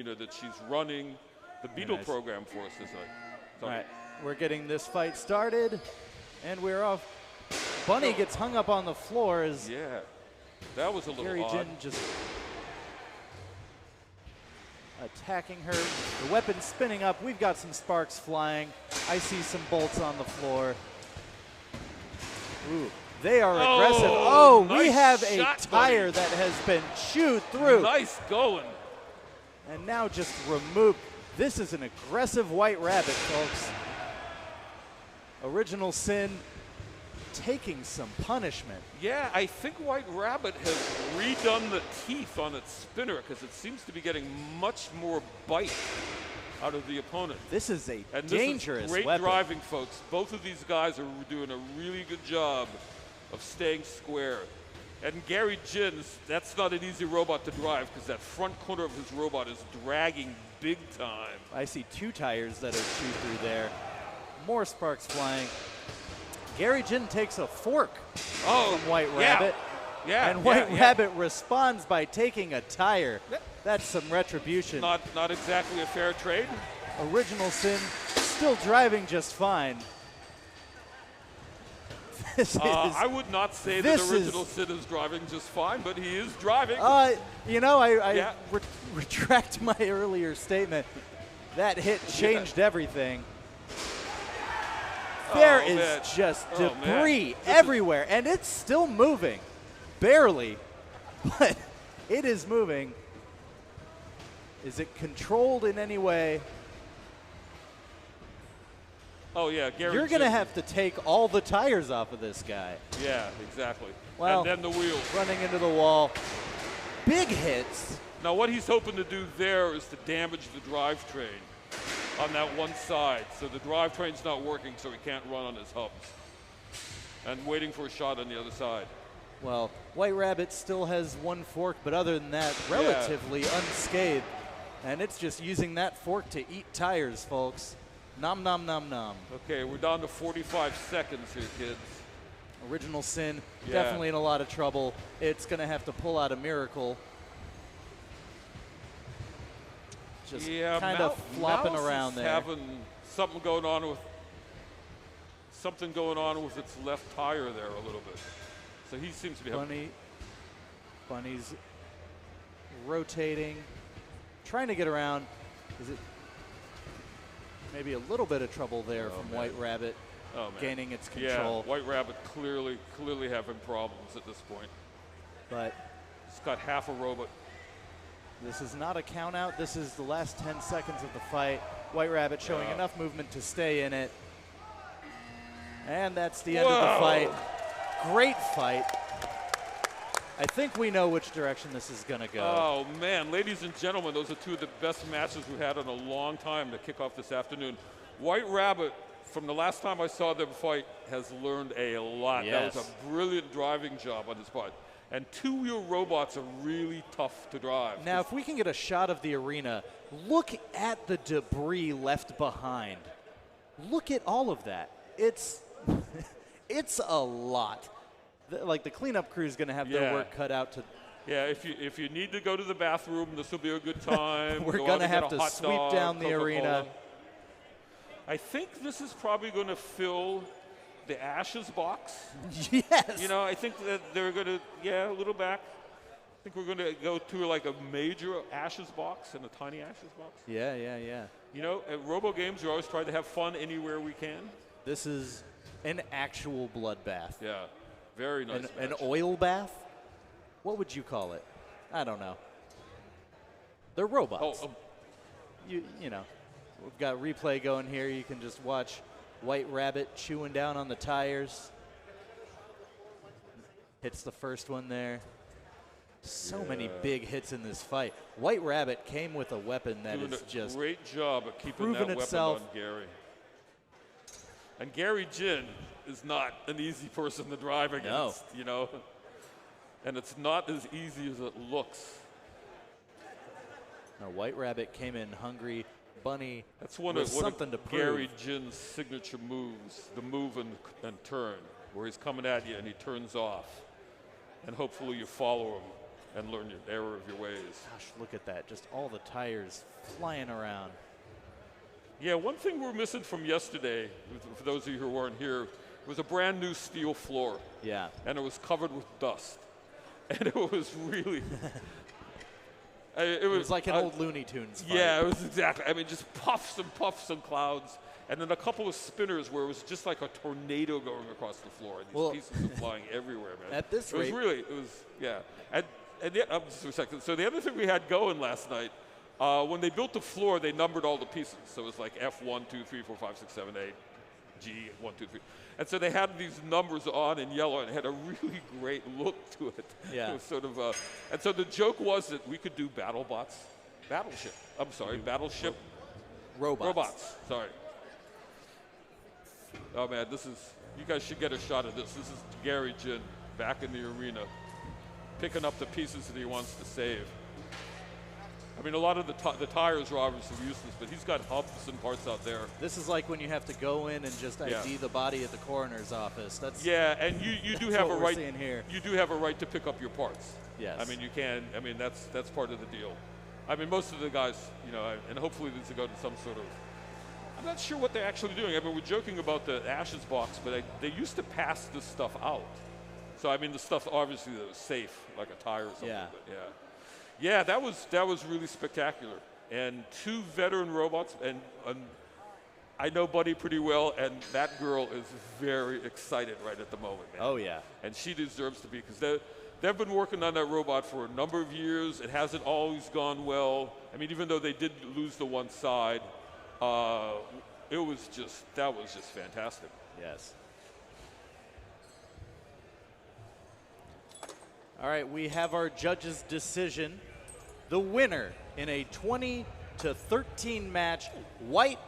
arena that she's running the Beetle program for us this night. All right, we're getting this fight started, and we're off. Bunny gets hung up on the floor as that was a little Gary odd. Jin just attacking her. The weapon spinning up. We've got some sparks flying. I see some bolts on the floor. Ooh, they are aggressive. Oh, nice we have a shot, tire buddy. that has been chewed through. Nice going. And now just removed. This is an aggressive White Rabbit, folks. Original Sin taking some punishment. Yeah, I think White Rabbit has redone the teeth on its spinner because it seems to be getting much more bite out of the opponent. This is a and dangerous this is great weapon. driving, folks. Both of these guys are doing a really good job of staying square. And Gary Jin's, that's not an easy robot to drive because that front corner of his robot is dragging big time. I see two tires that are chewed through there. More sparks flying. Gary Jin takes a fork from White Rabbit. And White Rabbit responds by taking a tire. That's some retribution. Not exactly a fair trade. Original Sin still driving just fine. I would not say that Original Sin is driving just fine, but he is driving. You know, I retract my earlier statement. That hit changed everything. There is just debris everywhere, and it's still moving. Barely, but it is moving. Is it controlled in any way? Oh, yeah, Gary. You're going to have to take all the tires off of this guy. Yeah, exactly. Well, and then the wheels. Running into the wall. Big hits. Now, what he's hoping to do there is to damage the drivetrain on that one side. So the drivetrain's not working, so he can't run on his hubs. And waiting for a shot on the other side. Well, White Rabbit still has one fork, but other than that, relatively unscathed. And it's just using that fork to eat tires, folks. Nom, nom, nom, nom. Okay, we're down to 45 seconds here, kids. Original Sin, definitely in a lot of trouble. It's going to have to pull out a miracle. Just kind of flopping Malice around is there. Having something going on with its left tire there a little bit. So he seems to be Bunny's rotating, trying to get around. Is it maybe a little bit of trouble there from White Rabbit gaining its control? Yeah, White Rabbit clearly having problems at this point. But it's got half a robot. This is not a count out. This is the last 10 seconds of the fight. White Rabbit showing enough movement to stay in it. And that's the end of the fight. Great fight. I think we know which direction this is going to go. Oh, man. Ladies and gentlemen, those are two of the best matches we've had in a long time to kick off this afternoon. White Rabbit, from the last time I saw them fight, has learned a lot. Yes. That was a brilliant driving job on his part. And two-wheel robots are really tough to drive. Now, if we can get a shot of the arena, look at the debris left behind. Look at all of that. It's it's a lot. Like the cleanup crew is going to have their work cut out to. Yeah, if you need to go to the bathroom, this will be a good time. We're going to have to sweep down the arena. I think this is probably going to fill the Ashes box. Yes. You know, I think that they're going to, a little back. I think we're going to go to like a major Ashes box and a tiny Ashes box. Yeah. You know, at RoboGames, we always try to have fun anywhere we can. This is an actual bloodbath. Yeah, very nice. An oil bath? What would you call it? I don't know. They're robots. You know, we've got replay going here. You can just watch White Rabbit chewing down on the tires. Hits the first one there. So many big hits in this fight. White Rabbit came with a weapon that is just great job at keeping that weapon on Gary. And Gary Jin is not an easy person to drive against, you know. And it's not as easy as it looks. Now, White Rabbit came in hungry. Bunny, that's one of Gary Jin's signature moves, the move and turn, where he's coming at you and he turns off. And hopefully you follow him. and learn your error of your ways. Gosh, look at that. Just all the tires flying around. Yeah, one thing we're missing from yesterday, for those of you who weren't here, was a brand new steel floor. Yeah. And it was covered with dust. And it was really... it was like an old Looney Tunes fight. Yeah, it was exactly. I mean, just puffs and clouds. And then a couple of spinners where it was just like a tornado going across the floor. And these pieces were flying everywhere, man. At this rate. It was, yeah. And just a second. So the other thing we had going last night, when they built the floor, they numbered all the pieces. So it was like F1, 2, 3, 4, 5, 6, 7, 8, G, 1, 2, 3. And so they had these numbers on in yellow, and it had a really great look to it. Yeah. It was sort of and so the joke was that we could do battleship. Robots, sorry. Oh man, you guys should get a shot of this. This is Gary Jin back in the arena, picking up the pieces that he wants to save. I mean, a lot of the tires are obviously useless, but he's got hubs and parts out there. This is like when you have to go in and just ID the body at the coroner's office. That's and you do have a right. Here. You do have a right to pick up your parts. Yes. I mean, you can. I mean, that's part of the deal. I mean, most of the guys, and hopefully these will go to some sort of. I'm not sure what they're actually doing. I mean, we're joking about the ashes box, but they used to pass this stuff out. So I mean, the stuff obviously that was safe, like a tire or something. Yeah. But yeah, that was really spectacular. And 2 veteran robots, and I know Buddy pretty well, and that girl is very excited right at the moment, man. Oh yeah. And she deserves to be, because they've been working on that robot for a number of years. It hasn't always gone well. I mean, even though they did lose the one side, that was just fantastic. Yes. All right, we have our judges' decision. The winner in a 20-13 match, White